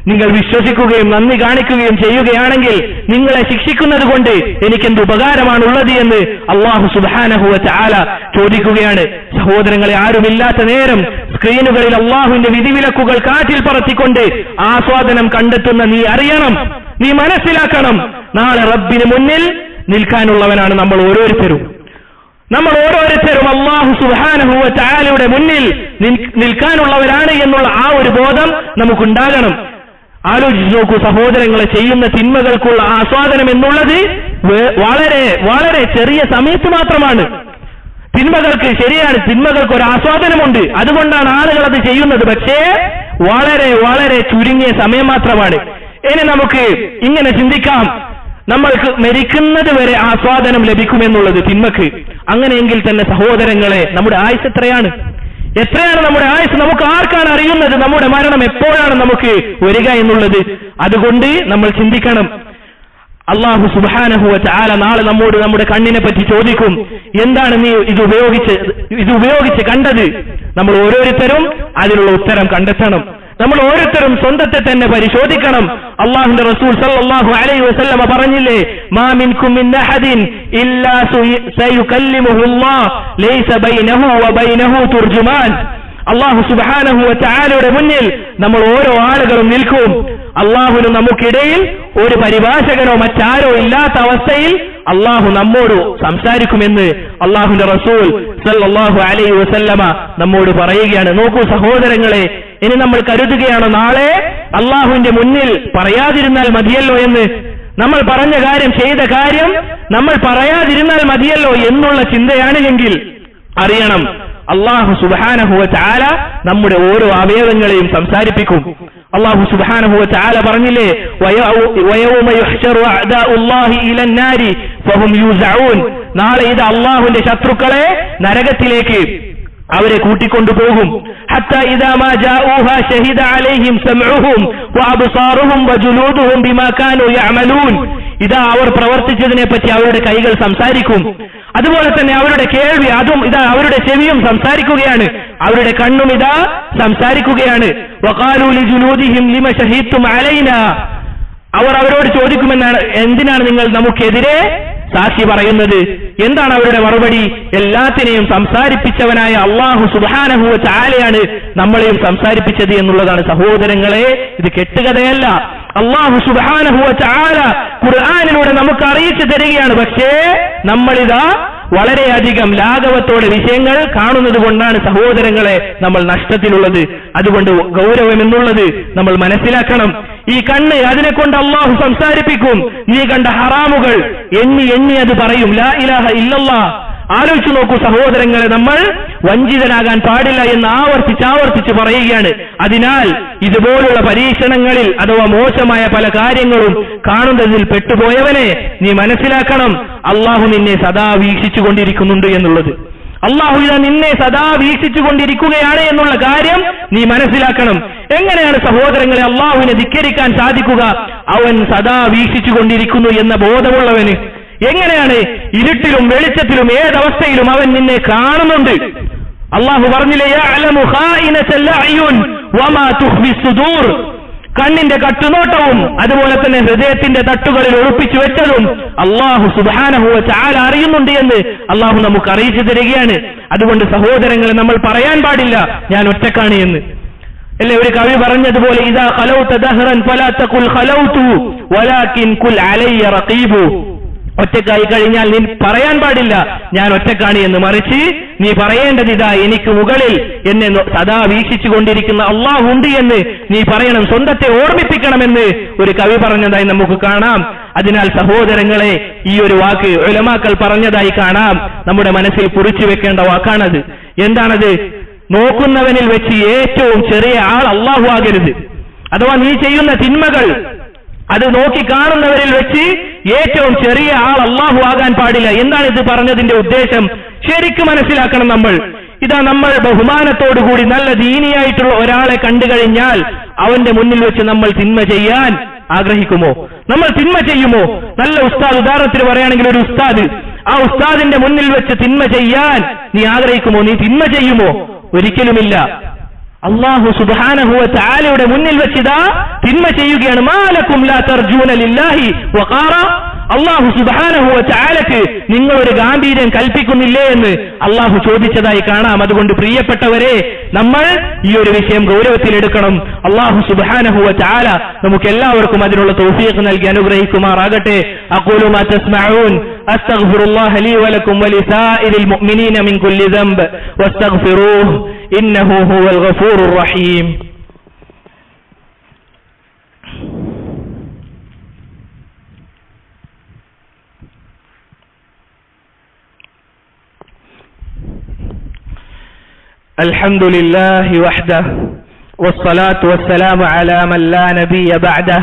നിങ്ങൾ വിശ്വസിക്കുകയും നന്ദി കാണിക്കുകയും ചെയ്യുകയാണെങ്കിൽ നിങ്ങളെ ശിക്ഷിക്കുന്നത് കൊണ്ട് എനിക്കെന്ത് ഉപകാരമാണുള്ളത് എന്ന് അല്ലാഹു സുബ്ഹാനഹു വ തആല ചോദിക്കുകയാണ്. സഹോദരങ്ങളെ, ആരുമില്ലാത്ത നേരം സ്ക്രീനുകളിൽ അല്ലാഹുവിന്റെ വിധിവിലക്കുകൾ കാറ്റിൽ പറത്തിക്കൊണ്ട് ആസ്വാദനം കണ്ടെത്തുന്ന നീ അറിയണം, നീ മനസ്സിലാക്കണം, നാളെ റബ്ബിന് മുന്നിൽ നിൽക്കാനുള്ളവനാണ് നമ്മൾ ഓരോരുത്തരും. അല്ലാഹു സുബ്ഹാനഹു വ തആലയുടെ മുന്നിൽ നിൽക്കാനുള്ളവരാണ് എന്നുള്ള ആ ഒരു ബോധം നമുക്കുണ്ടാകണം. ആലോചിച്ച് നോക്കൂ സഹോദരങ്ങളെ, ചെയ്യുന്ന തിന്മകൾക്കുള്ള ആസ്വാദനം എന്നുള്ളത് വളരെ വളരെ ചെറിയ സമയത്ത് മാത്രമാണ്. തിന്മകൾക്ക്, ശരിയാണ്, തിന്മകൾക്ക് ഒരു ആസ്വാദനമുണ്ട്, അതുകൊണ്ടാണ് ആളുകൾ അത് ചെയ്യുന്നത്. പക്ഷേ വളരെ വളരെ ചുരുങ്ങിയ സമയം മാത്രമാണ്. ഇനി നമുക്ക് ഇങ്ങനെ ചിന്തിക്കാം, നമ്മൾക്ക് മരിക്കുന്നത് വരെ ആസ്വാദനം ലഭിക്കുമെന്നുള്ളത് തിന്മക്ക്. അങ്ങനെയെങ്കിൽ തന്നെ സഹോദരങ്ങളെ, നമ്മുടെ ആയുസ് എത്രയാണ് നമ്മുടെ ആയുസ്? നമുക്ക് ആർക്കാണ് അറിയുന്നത് നമ്മുടെ മരണം എപ്പോഴാണ് നമുക്ക് വരിക എന്നുള്ളത്? അതുകൊണ്ട് നമ്മൾ ചിന്തിക്കണം. അല്ലാഹു സുബ്ഹാനഹു വ തആല നാളെ നമ്മോട് നമ്മുടെ കണ്ണിനെ പറ്റി ചോദിക്കും, എന്താണ് നീ ഇത് ഉപയോഗിച്ച് കണ്ടത്? നമ്മൾ ഓരോരുത്തരും അതിനുള്ള ഉത്തരം കണ്ടെത്തണം. നമ്മൾ ഓരോരുത്തരും സ്വന്തത്തെ തന്നെ പരിശോധിക്കണം. അല്ലാഹുവിന്റെ റസൂൽ സല്ലല്ലാഹു അലൈഹി വസല്ലമ പറഞ്ഞില്ലേ, മാ മിൻകും മിൻ അഹദിൻ ഇല്ലാ സയുകല്ലിമുഹു അല്ലാഹ് ലൈസ ബൈനഹു വ ബൈനഹു തുർജുമാൻ. അല്ലാഹു സുബ്ഹാനഹു വ തആലയുടെ മുന്നിൽ നമ്മൾ ഓരോ ആളുകളും നിൽക്കും. അല്ലാഹുവിന് നമുക്കിടയിൽ ഒരു പരിഭാഷകനോ മറ്റാരോ ഇല്ലാത്ത അവസ്ഥയിൽ അള്ളാഹു നമ്മോട് സംസാരിക്കുമെന്ന് അള്ളാഹുവിന്റെ റസൂൽ സല്ലല്ലാഹു അലൈഹി വസല്ലമ നമ്മോട് പറയുകയാണ്. നോക്കൂ സഹോദരങ്ങളെ, ഇനി നമ്മൾ കരുതുകയാണോ നാളെ അള്ളാഹുവിന്റെ മുന്നിൽ പറയാതിരുന്നാൽ മതിയല്ലോ എന്ന്? നമ്മൾ പറഞ്ഞ കാര്യം, ചെയ്ത കാര്യം നമ്മൾ പറയാതിരുന്നാൽ മതിയല്ലോ എന്നുള്ള ചിന്തയാണ് എങ്കിൽ അറിയണം, അള്ളാഹു സുബ്ഹാനഹു വ തആല നമ്മുടെ ഓരോ അവയവങ്ങളെയും സംസാരിപ്പിക്കും. അള്ളാഹു സുബ്ഹാനഹു വ തആല പറഞ്ഞില്ലേ, വയൗമ യുഹ്ശറു അഅദാഉല്ലാഹി ഇലന്നാരി ഫഹും യൂസഊൻ. നാളെ ഇത് അള്ളാഹുവിന്റെ ശത്രുക്കളെ നരകത്തിലേക്ക് അവരെ കൂട്ടിക്കൊണ്ടുപോകും. ഹത്താ ഇദാ മാ ജാഊഹാ ശഹിദ അലൈഹിം സമഉഹും വഅബ്സാറുഹും വജുലൂദുഹും ബിമാ കാനൂ യഅമലൂൻ. ഇതാ അവർ പ്രവർത്തിച്ചതിനെ പറ്റി അവരുടെ കൈകൾ സംസാരിക്കും. അതുപോലെ തന്നെ അവരുടെ കേൾവി, അതും ഇതാ അവരുടെ ചെവിയും സംസാരിക്കുകയാണ്, അവരുടെ കണ്ണും ഇതാ സംസാരിക്കുകയാണ്. വഖാലൂ ലിജുലൂദിഹിം ലിമ ശഹീദ്തും അലൈനാ. അവർ അവരോട് ചോദിക്കുമെന്നാണ്, എന്തിനാണ് നിങ്ങൾ നമുക്കെതിരെ സാക്ഷി പറയുന്നത്? എന്താണ് അവരുടെ മറുപടി? എല്ലാത്തിനെയും സംസാരിപ്പിച്ചവനായ അള്ളാഹു സുബ്ഹാനഹു വ തആലയാണ് നമ്മളെയും സംസാരിപ്പിച്ചത് എന്നുള്ളതാണ്. സഹോദരങ്ങളെ, ഇത് കെട്ടുകഥയല്ല. അള്ളാഹു സുബ്ഹാനഹു വ തആല ഖുർആനിലൂടെ നമുക്ക് അറിയിച്ചു തരികയാണ്. പക്ഷേ നമ്മളിതാ വളരെയധികം ലാഘവത്തോടെ വിഷയങ്ങൾ കാണുന്നത് കൊണ്ടാണ് സഹോദരങ്ങളെ നമ്മൾ നഷ്ടത്തിലുള്ളത്. അതുകൊണ്ട് ഗൗരവം എന്നുള്ളത് നമ്മൾ മനസ്സിലാക്കണം. ഈ കണ്ണ്, അതിനെ കൊണ്ട് അള്ളാഹു സംസാരിപ്പിക്കും. നീ കണ്ട ഹറാമുകൾ എണ്ണി എണ്ണി അത് പറയും, ലാ ഇലാഹ ഇല്ലല്ലാഹ്. ആലോചിച്ചു നോക്കൂ സഹോദരങ്ങളെ, നമ്മൾ വഞ്ചിതനാകാൻ പാടില്ല എന്ന് ആവർത്തിച്ച് പറയുകയാണ്. അതിനാൽ ഇതുപോലുള്ള പരീക്ഷണങ്ങളിൽ അഥവാ മോശമായ പല കാര്യങ്ങളും കാണുന്നതിൽ പെട്ടുപോയവനെ നീ മനസ്സിലാക്കണം, അള്ളാഹു നിന്നെ സദാ വീക്ഷിച്ചു കൊണ്ടിരിക്കുന്നുണ്ട് എന്നുള്ളത്. അള്ളാഹു ഇതാ നിന്നെ സദാ വീക്ഷിച്ചു കൊണ്ടിരിക്കുകയാണ് എന്നുള്ള കാര്യം നീ മനസ്സിലാക്കണം. എങ്ങനെയാണ് സഹോദരങ്ങളെ അള്ളാഹുവിനെ ധിക്കരിക്കാൻ സാധിക്കുക? അവൻ സദാ വീക്ഷിച്ചു കൊണ്ടിരിക്കുന്നു എന്ന ബോധമുള്ളവന് എങ്ങനെയാണ് ഇരുട്ടിലും വെളിച്ചത്തിലും ഏതവസ്ഥയിലും അവൻ നിന്നെ കാണുന്നുണ്ട്? അള്ളാഹു പറഞ്ഞില്ലേ, യഅലമു ഖായിനത്തൽ അയുൻ വമാ തുഖ്ഫി സുദൂർ. കണ്ണിന്റെ കട്ടുനോട്ടവും അതുപോലെ തന്നെ ഹൃദയത്തിന്റെ തട്ടുകളിൽ ഒളിപ്പിച്ചു വെച്ചതും അള്ളാഹു സുബ്ഹാനഹു വ തആല അറിയുന്നുണ്ട് എന്ന് അള്ളാഹു നമുക്ക് അറിയിച്ചു തരികയാണ്. അതുകൊണ്ട് സഹോദരങ്ങളെ, നമ്മൾ പറയാൻ പാടില്ല ഞാൻ ഒറ്റക്കാണ് എന്ന്. അല്ലേ, ഒരു കവി പറഞ്ഞതുപോലെ, ഇദാ ഖലൗത ദഹ്റൻ ഫലാ തഖുൽ ഖലൗതു വലാകിൻ ഖുൽ അലയ്യ റഖീബു. ഒറ്റക്കായി കഴിഞ്ഞാൽ നീ പറയാൻ പാടില്ല ഞാൻ ഒറ്റക്കാണ് എന്ന്, മറിച്ച് നീ പറയേണ്ടത് ഇതാ എനിക്ക് മുകളിൽ എന്നെ സദാ വീക്ഷിച്ചു കൊണ്ടിരിക്കുന്ന അള്ളാഹു ഉണ്ട് എന്ന് നീ പറയണം. സ്വന്തത്തെ ഓർമ്മിപ്പിക്കണമെന്ന് ഒരു കവി പറഞ്ഞതായി നമുക്ക് കാണാം. അതിനാൽ സഹോദരങ്ങളെ, ഈ ഒരു വാക്ക് ഉലമാക്കൾ പറഞ്ഞതായി കാണാം. നമ്മുടെ മനസ്സിൽ കുറിച്ചു വെക്കേണ്ട വാക്കാണത്. എന്താണത്? നോക്കുന്നവനിൽ വെച്ച് ഏറ്റവും ചെറിയ ആൾ അള്ളാഹു ആകരുത്. അഥവാ നീ ചെയ്യുന്ന തിന്മകൾ അത് നോക്കി കാണുന്നവരിൽ വെച്ച് ഏറ്റവും ചെറിയ ആൾ അള്ളാഹു ആകാൻ പാടില്ല. എന്താണ് ഇത് പറഞ്ഞതിന്റെ ഉദ്ദേശം? ശരിക്കും മനസ്സിലാക്കണം. നമ്മൾ ബഹുമാനത്തോടുകൂടി നല്ല ദീനിയായിട്ടുള്ള ഒരാളെ കണ്ടു കഴിഞ്ഞാൽ അവന്റെ മുന്നിൽ വെച്ച് നമ്മൾ തിന്മ ചെയ്യാൻ ആഗ്രഹിക്കുമോ? നമ്മൾ തിന്മ ചെയ്യുമോ? നല്ല ഉസ്താദ്, ഉദാഹരണത്തിന് പറയുകയാണെങ്കിൽ ഒരു ഉസ്താദ്, ആ ഉസ്താദിന്റെ മുന്നിൽ വെച്ച് തിന്മ ചെയ്യാൻ നീ ആഗ്രഹിക്കുമോ? നീ തിന്മ ചെയ്യുമോ? ഒരിക്കലുമില്ല. അല്ലാഹു സുബ്ഹാനഹു വ തആലയുടെ മുന്നിൽ വെച്ചിതാ തിന്മ ചെയ്യുകയാണ്. മാലക്കും ലാ തർജൂന ലില്ലാഹി വഖാറ. അല്ലാഹു സുബ്ഹാനഹു വ തആലക്ക് നിങ്ങളൊരു ഗാംഭീര്യം കൽപ്പിക്കുന്നില്ലേ എന്ന് അല്ലാഹു ചോദിച്ചതായി കാണാം. അതുകൊണ്ട് പ്രിയപ്പെട്ടവരെ, നമ്മൾ ഈ ഒരു വിഷയം ഗൗരവത്തിലെടുക്കണം. അല്ലാഹു സുബ്ഹാനഹു വ തആല നമുക്ക് എല്ലാവർക്കും അതിനുള്ള തൗഫീഖ് നൽകി അനുഗ്രഹിക്കുമാറാകട്ടെ. അഖൂലു മാ തസ്മഊൻ അസ്തഗ്ഫിറുല്ലാഹ ലീ വലക്കും വലിസാഇരിൽ മുഅ്മിനീന മിൻ കുല്ലി ദംബ് വസ്തഗ്ഫിറൂഹു ഇന്നഹു ഹുവൽ ഗഫൂറുർ റഹീം. الحمد لله وحده والصلاة والسلام على من لا نبي بعده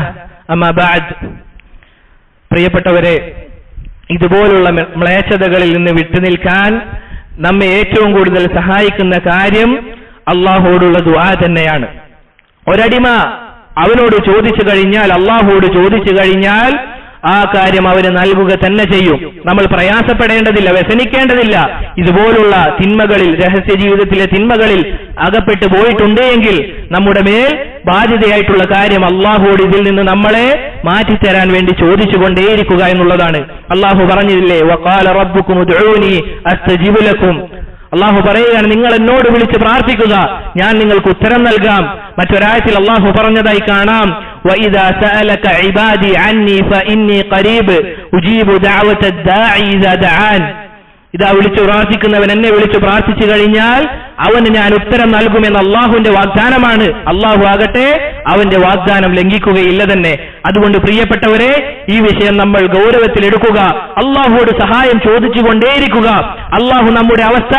أما بعد. പ്രിയപ്പെട്ടവരെ, ഇതുപോലുള്ള മ്ലേച്ഛതകളിൽ നിന്ന് വിട്ടുനിൽക്കാൻ നമ്മെ ഏറ്റവും കൂടുതൽ സഹായിക്കുന്ന കാര്യം അള്ളാഹുവോടുള്ള ദുആ തന്നെയാണ്. ഒരടിമ അവനോട് ചോദിച്ചു കഴിഞ്ഞാൽ, അള്ളാഹുവോട് ചോദിച്ചു കഴിഞ്ഞാൽ ആ കാര്യം അവന് നൽകുക തന്നെ ചെയ്യും. നമ്മൾ പ്രയാസപ്പെടേണ്ടതില്ല, വ്യസനിക്കേണ്ടതില്ല. ഇതുപോലുള്ള തിന്മകളിൽ, രഹസ്യ ജീവിതത്തിലെ തിന്മകളിൽ അകപ്പെട്ടു പോയിട്ടുണ്ട് എങ്കിൽ നമ്മുടെ മേൽ ബാധ്യതയായിട്ടുള്ള കാര്യം അള്ളാഹുവോട് ഇതിൽ നിന്ന് നമ്മളെ മാറ്റിത്തരാൻ വേണ്ടി ചോദിച്ചുകൊണ്ടേയിരിക്കുക എന്നുള്ളതാണ്. അള്ളാഹു പറഞ്ഞില്ലേ, വഖാല റബ്ബുക്കും ഉദ്ഊനി അസ്തജിബ് ലക്കും. അള്ളാഹു പറയുകയാണ്, നിങ്ങൾ എന്നോട് വിളിച്ച് പ്രാർത്ഥിക്കുക, ഞാൻ നിങ്ങൾക്ക് ഉത്തരം നൽകാം. മറ്റൊരായത്തിൽ അള്ളാഹു പറഞ്ഞതായി കാണാം, വഇദാ സഅലക ഇബാദി അന്നി ഫഇന്നി ഖരീബ് ഉജീബു ദഅവത ദാഇ ഇദാ ദഅാൻ. ഇതാ വിളിച്ചു പ്രാർത്ഥിക്കുന്നവൻ എന്നെ വിളിച്ചു പ്രാർത്ഥിച്ചു കഴിഞ്ഞാൽ അവന് ഞാൻ ഉത്തരം നൽകുമെന്ന് അള്ളാഹുവിന്റെ വാഗ്ദാനമാണ്. അള്ളാഹു ആകട്ടെ അവന്റെ വാഗ്ദാനം ലംഘിക്കുകയില്ല തന്നെ. അതുകൊണ്ട് പ്രിയപ്പെട്ടവരെ, ഈ വിഷയം നമ്മൾ ഗൗരവത്തിലെടുക്കുക, അള്ളാഹുവോട് സഹായം ചോദിച്ചുകൊണ്ടേയിരിക്കുക. അള്ളാഹു നമ്മുടെ അവസ്ഥ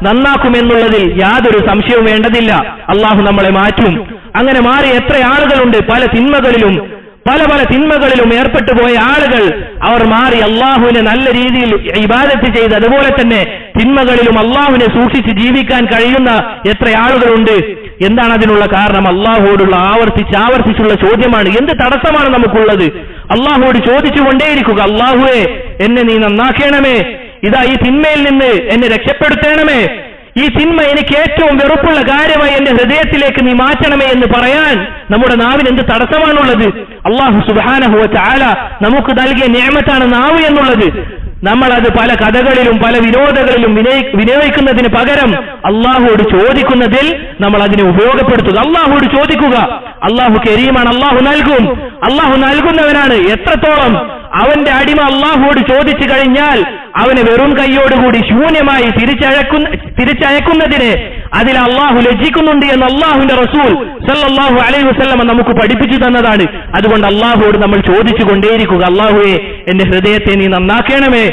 നന്നാക്കുമെന്നുള്ളതിൽ യാതൊരു സംശയവും വേണ്ടതില്ല. അള്ളാഹു നമ്മളെ മാറ്റും. അങ്ങനെ മാറി എത്ര ആളുകളുണ്ട് പല തിന്മകളിലും ഏർപ്പെട്ടു പോയ ആളുകൾ. അവർ മാറി അള്ളാഹുവിനെ നല്ല രീതിയിൽ ഇബാദത്ത് ചെയ്ത് അതുപോലെ തന്നെ തിന്മകളിലും അള്ളാഹുവിനെ സൂക്ഷിച്ച് ജീവിക്കാൻ കഴിയുന്ന എത്ര ആളുകളുണ്ട്. എന്താണ് അതിനുള്ള കാരണം? അള്ളാഹുവോടുള്ള ആവർത്തിച്ചുള്ള ചോദ്യമാണ്. എന്ത് തടസ്സമാണ് നമുക്കുള്ളത്? അള്ളാഹുവോട് ചോദിച്ചുകൊണ്ടേയിരിക്കുക, അള്ളാഹുവേ എന്നെ നീ നന്നാക്കണമേ, ഇതാ ഈ തിന്മയിൽ നിന്ന് എന്നെ രക്ഷപ്പെടുത്തണമേ, ഈ തിന്മ എനിക്ക് ഏറ്റവും വെറുപ്പുള്ള കാര്യമായി എന്റെ ഹൃദയത്തിലേക്ക് നീ മാറ്റണമേ എന്ന് പറയാൻ നമ്മുടെ നാവിന് എന്ത് തടസ്സമാണുള്ളത്? അല്ലാഹു സുബ്ഹാനഹു വ തആല നമുക്ക് നൽകിയ നിഅമത്താണ് നാവ് എന്നുള്ളത്. നമ്മളത് പല കഥകളിലും പല വിനോദങ്ങളിലും വിനിയോഗിക്കുന്നതിന് പകരം അള്ളാഹുവോട് ചോദിക്കുന്നതിൽ നമ്മൾ അതിനെ ഉപയോഗപ്പെടുത്തുക. അള്ളാഹുവോട് ചോദിക്കുക. അള്ളാഹു കരീമാണ്, അള്ളാഹു നൽകും, അള്ളാഹു നൽകുന്നവനാണ്. എത്രത്തോളം അവന്റെ അടിമ അള്ളാഹുവോട് ചോദിച്ചു കഴിഞ്ഞാൽ അവനെ വെറും കൈയോടുകൂടി ശൂന്യമായി തിരിച്ചയക്കുന്നതിന് അതിൽ അള്ളാഹു ലജ്ജിക്കുന്നുണ്ട് എന്ന് അള്ളാഹുവിന്റെ റസൂൽ സല്ലല്ലാഹു അലൈഹി വസല്ലം നമുക്ക് പഠിപ്പിച്ചു തന്നതാണ്. അതുകൊണ്ട് അള്ളാഹുവോട് നമ്മൾ ചോദിച്ചുകൊണ്ടേയിരിക്കുക, അള്ളാഹുവേ എന്റെ ഹൃദയത്തെ നീ നന്നാക്കണമേ,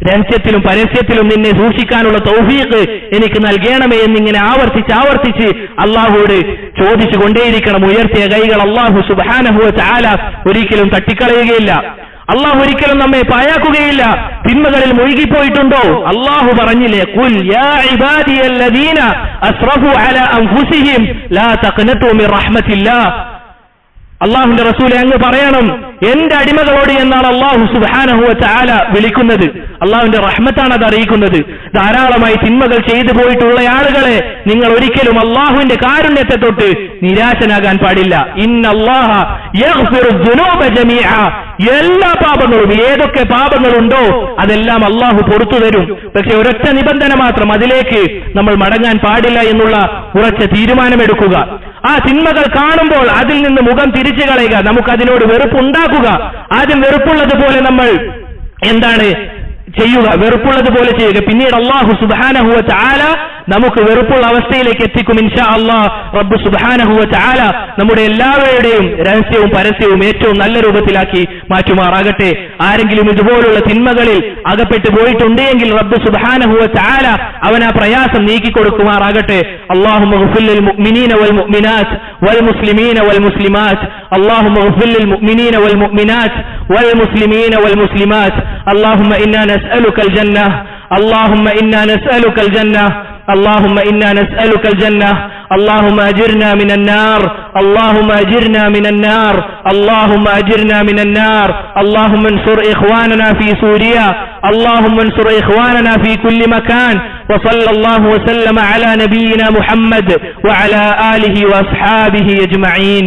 രഹസ്യത്തിലും പരസ്യത്തിലും നിന്നെ സൂക്ഷിക്കാനുള്ള തൗഫീഖ് എനിക്ക് നൽകണമേ എന്നിങ്ങനെ ആവർത്തിച്ച് അള്ളാഹുവോട് ചോദിച്ചുകൊണ്ടേയിരിക്കണം. ഉയർത്തിയ കൈകൾ അള്ളാഹു സുബ്ഹാനഹു വ തആല ഒരിക്കലും തട്ടിക്കളയുകയില്ല. അള്ളാഹു ഒരിക്കലും നമ്മെ പായാക്കുകയില്ല. തിന്മകളിൽ മുഴുകിപ്പോയിട്ടുണ്ടോ? അള്ളാഹു പറഞ്ഞില്ലേ, ഖുൽ യാ ഇബാദിയല്ലദീന അസ്റഫു അലാ അൻഫുസിഹിം ലാ തഖ്നതു മിർ റഹ്മത്തില്ലാഹ്. അള്ളാഹുവിന്റെ റസൂലെ അങ്ങ് പറയണം, എന്റെ അടിമകളോട് എന്നാണ് അള്ളാഹു സുബ്ഹാനഹു വ തആല വിളിക്കുന്നത്. അള്ളാഹുവിന്റെ റഹ്മത്താണ് അത് അറിയിക്കുന്നത്. ധാരാളമായി തിന്മകൾ ചെയ്തു പോയിട്ടുള്ള ആളുകളെ നിങ്ങൾ ഒരിക്കലും അള്ളാഹുവിന്റെ കാരുണ്യത്തെ തൊട്ട് നിരാശനാകാൻ പാടില്ല. ഇന്നല്ലാഹ യഗ്ഫിറു ദുനൂബ ജമീഅ. എല്ലാ പാപങ്ങളും, ഏതൊക്കെ പാപങ്ങളുണ്ടോ അതെല്ലാം അള്ളാഹു പുറത്തു തരും. പക്ഷെ ഒരൊറ്റ നിബന്ധന മാത്രം, അതിലേക്ക് നമ്മൾ മടങ്ങാൻ പാടില്ല എന്നുള്ള ഉറച്ച തീരുമാനമെടുക്കുക. ആ തിന്മകൾ കാണുമ്പോൾ അതിൽ നിന്ന് മുഖം തിരിച്ചു കളയുക, നമുക്കതിനോട് വെറുപ്പുണ്ടാക്കുക. ആദ്യം വെറുപ്പുള്ളതുപോലെ നമ്മൾ എന്താണ് ചെയ്യുക? വെറുപ്പുള്ളതുപോലെ ചെയ്യുക. പിന്നീട് അല്ലാഹു സുബ്ഹാനഹു വ തആല നമുക്ക് വെറുപ്പുള്ള അവസ്ഥയിലേക്ക് എത്തിക്കും ഇൻഷാ അല്ലാഹ്. റബ്ബ് സുബ്ഹാനഹു വ തആല നമ്മുടെ എല്ലാവരുടെയും രഹസ്യവും പരസ്യവും ഏറ്റവും നല്ല രൂപത്തിലാക്കി മാറ്റുമാറാകട്ടെ. ആരെങ്കിലും ഇതുപോലുള്ള തിന്മകളിൽ അകപ്പെട്ടു പോയിട്ടുണ്ടെങ്കിൽ റബ്ബ് സുബ്ഹാനഹു വ തആല അവൻ ആ പ്രയാസം നീക്കിക്കൊടുക്കുമാറാകട്ടെ. അല്ലാഹുമ്മ ഗ്ഫിർ ലിൽ മുഅ്മിനീന വൽ മുഅ്മിനാത്ത് വൽ മുസ്ലിമീന വൽ മുസ്ലിമാത്ത്. അല്ലാഹുമ്മ ഗ്ഫിർ ലിൽ മുഅ്മിനീന വൽ മുഅ്മിനാത്ത് വൽ മുസ്ലിമീന വൽ മുസ്ലിമാത്ത്. അല്ലാഹുമ്മ ഇന്നാ നസ്അലുകൽ ജന്നah. اللهم إنا نسألك الجنة. اللهم إنا نسألك الجنة. اللهم أجرنا من النار. اللهم أجرنا من النار. اللهم أجرنا من النار. اللهم انصر إخواننا في سوريا. اللهم انصر إخواننا في كل مكان. وصلى الله وسلم على نبينا محمد وعلى آله وأصحابه أجمعين.